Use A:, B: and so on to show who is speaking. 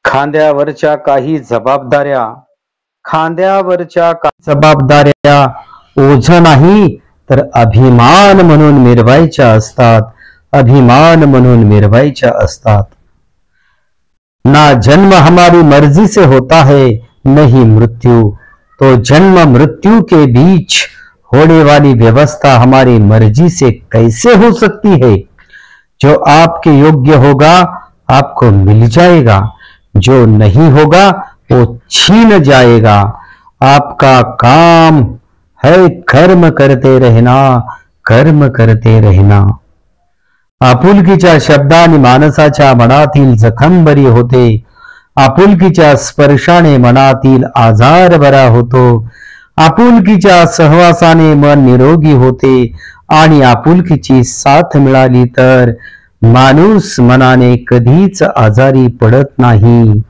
A: खांद्यावरच्या काही जबाबदाऱ्या खांद्यावरच्या काही जबाबदाऱ्या ओझ नाही तर अभिमान म्हणून मिरवायच्या असतात. अभिमान म्हणून मिरवायच्या असतात. ना जन्म हमारी मर्जी से होता है नहीं मृत्यु, तो जन्म मृत्यु के बीच होने वाली व्यवस्था हमारी मर्जी से कैसे हो सकती है? जो आपके योग्य होगा आपको मिल जाएगा, जो नहीं होगा वो छीन जाएगा. आपका काम है कर्म करते रहना, कर्म करते रहना. आपुलकीच्या शब्दाने माणसाच्या मनातील जखम बरी होते. आपुलकीच्या स्पर्शाने मनातील आजार बरा होतो. आपुलकीच्या सहवासाने मन निरोगी होते आणि आपुलकीची साथ मिळाली तर माणूस मनाने कधीच आजारी पडत नाही.